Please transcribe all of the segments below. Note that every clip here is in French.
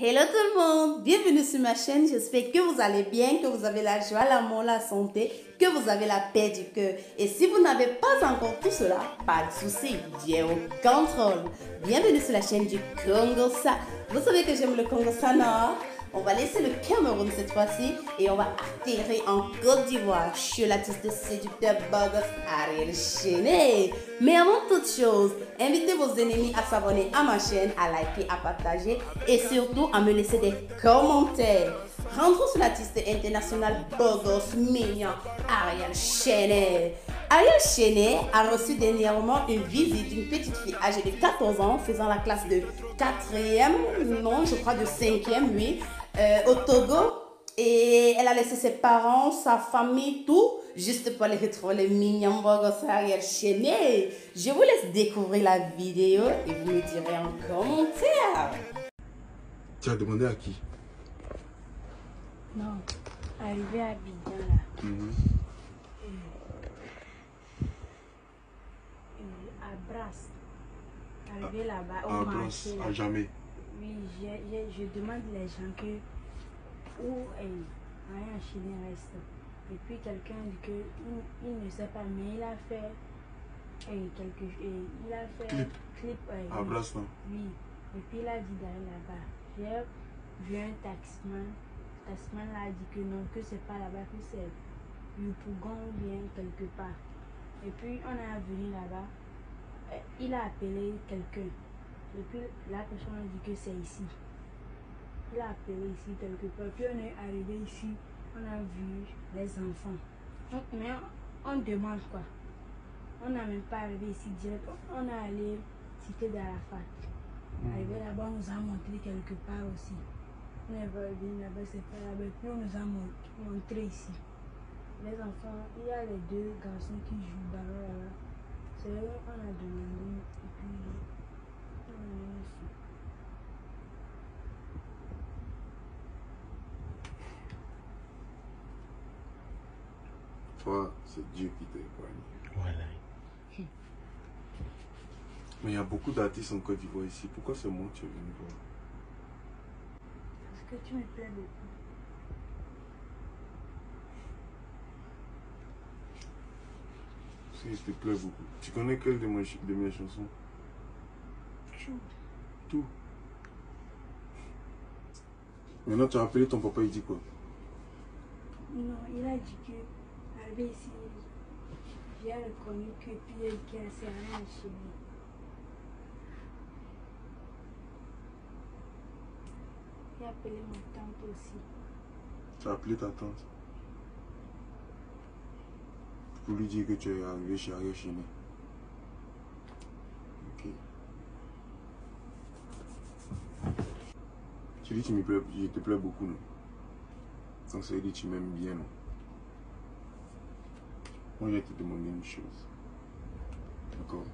Hello tout le monde, bienvenue sur ma chaîne, j'espère que vous allez bien, que vous avez la joie, l'amour, la santé, que vous avez la paix du cœur. Et si vous n'avez pas encore tout cela, pas de souci, Dieu au contrôle. Bienvenue sur la chaîne du Congo-Sa. Vous savez que j'aime le Congo-Sa, non? On va laisser le Cameroun cette fois-ci et on va atterrir en Côte d'Ivoire chez l'artiste séducteur Bogos Ariel Chené. Mais avant toute chose, invitez vos ennemis à s'abonner à ma chaîne, à liker, à partager et surtout à me laisser des commentaires. Rentrons sur l'artiste international Bogos mignon Ariel Chené. Ariel Chené a reçu dernièrement une visite d'une petite fille âgée de 14 ans faisant la classe de 4e, non je crois de 5e, oui, au Togo. Et elle a laissé ses parents, sa famille, tout, juste pour aller retrouver le mignon Bogos Ariel Chené. Je vous laisse découvrir la vidéo et vous me direz en commentaire. Tu as demandé à qui? Non, arrivé à Abidjan là. À Brasse. Arrivé là-bas au marché. À jamais. Oui, je demande les gens que où rien Chené reste. Et puis quelqu'un dit que il ne sait pas, mais il a fait il a fait clip à Brasse, non? Oui. Et puis il a dit d'aller là-bas. J'ai vu un taximan. Le taximan là a dit que non, que c'est pas là-bas, que c'est Yopougon ou bien quelque part. Et puis on est venu là-bas. Il a appelé quelqu'un. Et puis la personne a dit que c'est ici. Il a appelé ici quelque part. Puis on est arrivé ici. On a vu les enfants. Mais on demande quoi? On n'a même pas arrivé ici direct. On est allé cité d'Arafat. Arrivé là-bas, on nous a montré quelque part aussi. On est venu là-bas, c'est pas là-bas. Puis on nous a montré ici. Les enfants, il y a les deux garçons qui jouent au ballon là-bas. C'est eux qu'on a demandé. Et puis, on est venu ici. Toi, c'est Dieu qui t'a épargné. Voilà. Mais il y a beaucoup d'artistes en Côte d'Ivoire ici. Pourquoi c'est moi que tu es venu voir? Parce que tu me plais beaucoup. Parce que je te plais beaucoup. Tu connais quelle de mes chansons? Tout. Maintenant, tu as appelé ton papa, il dit quoi? Non, il a dit que arrivé ici, j'ai reconnu que puis qu'il a serré un Chené. Il a appelé ma tante aussi. Tu as appelé ta tante pour lui dire que tu es arrivé chez Ariel Chené. Ok. Tu dis que je te plais beaucoup, non? Donc ça veut dire que tu m'aimes bien, non? Moi, je vais te demander une chose. D'accord?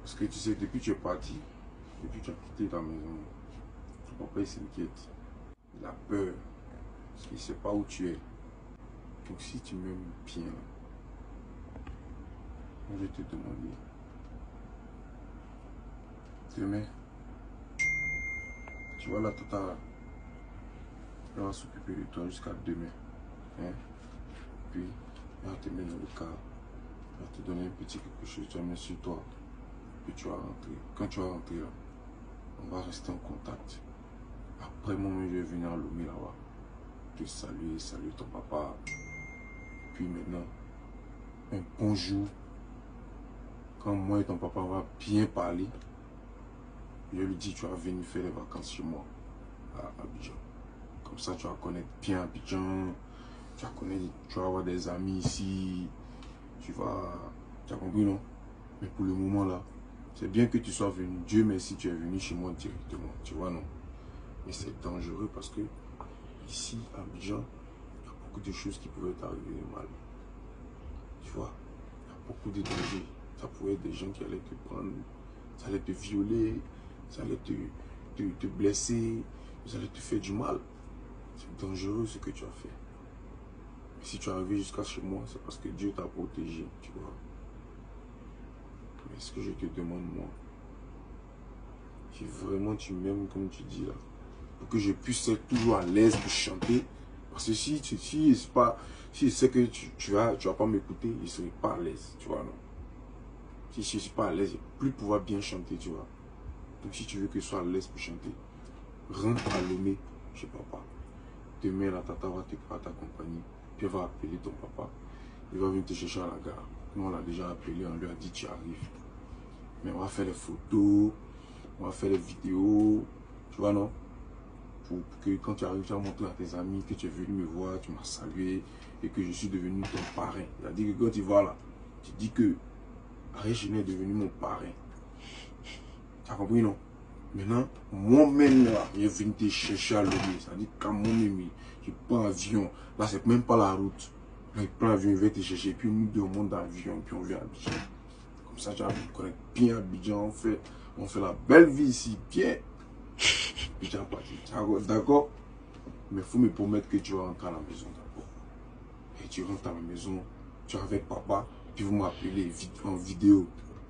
Parce que tu sais, depuis que tu es parti, depuis que tu as quitté ta maison, ton papa il s'inquiète. Il a peur. Parce qu'il ne sait pas où tu es. Donc si tu m'aimes bien, moi je vais te demander. Demain, tu vois la tata là. Elle va s'occuper de toi jusqu'à demain. Hein? Puis, elle va te mettre dans le car. Elle va te donner un petit quelque chose, tu vas mettre sur toi. Puis tu vas rentrer. Quand tu vas rentrer là, on va rester en contact. Après moi, je vais venir à Lomé là-bas. Te saluer ton papa. Puis maintenant, un bonjour. Quand moi et ton papa va bien parler, je lui dis tu vas venir faire les vacances chez moi à Abidjan. Comme ça, tu vas connaître bien Abidjan. Tu vas avoir des amis ici. Tu as compris, non? Mais pour le moment là, c'est bien que tu sois venu. Dieu merci, tu es venu chez moi directement. Tu vois, non? Mais c'est dangereux parce que ici, à Abidjan, il y a beaucoup de choses qui pouvaient t'arriver mal. Tu vois? Il y a beaucoup de dangers. Ça pouvait être des gens qui allaient te prendre, ça allait te violer, ça allait te blesser, ça allait te faire du mal. C'est dangereux ce que tu as fait. Mais si tu es arrivé jusqu'à chez moi, c'est parce que Dieu t'a protégé, tu vois. Mais ce que je te demande, moi, si vraiment tu m'aimes comme tu dis là, pour que je puisse être toujours à l'aise pour chanter. Parce que si je sais que tu vas pas m'écouter, je ne serai pas à l'aise, tu vois, non. Si je ne suis pas à l'aise, je ne vais plus pouvoir bien chanter, tu vois. Donc si tu veux que je sois à l'aise pour chanter, rentre à Lomé chez papa. Demain, la tata va t'accompagner. Puis elle va appeler ton papa. Il va venir te chercher à la gare. Nous, on l'a déjà appelé, on lui a dit tu arrives. Mais on va faire les photos, on va faire les vidéos, tu vois, non? Pour que quand tu arrives, tu vas montrer à tes amis que tu es venu me voir, tu m'as salué et que je suis devenu ton parrain. C'est-à-dire que quand tu vois là, tu dis que Aréchiné est devenu mon parrain. Tu as compris, non? Maintenant, moi-même là, je viens te chercher à Lomé. C'est-à-dire quand moi-même, je prends l'avion. Là, c'est même pas la route. Là, je prends l'avion, je vais te chercher. Puis nous deux, on monte dans l'avion, puis on vient à Abidjan. Comme ça, tu vas me connaître bien à Abidjan. On fait la belle vie ici, bien. Puis tu vas partir. D'accord? Mais il faut me promettre que tu vas rentrer à la maison d'abord. Et tu rentres à la maison, tu es avec papa, puis vous m'appelez en vidéo.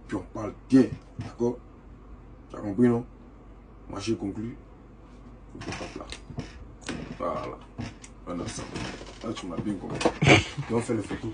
Puis on parle bien. D'accord? Tu as compris, non? Moi, j'ai conclu. Faut que papa là. Voilà. On a ça. Là, tu m'as bien compris. Et on fait les photos.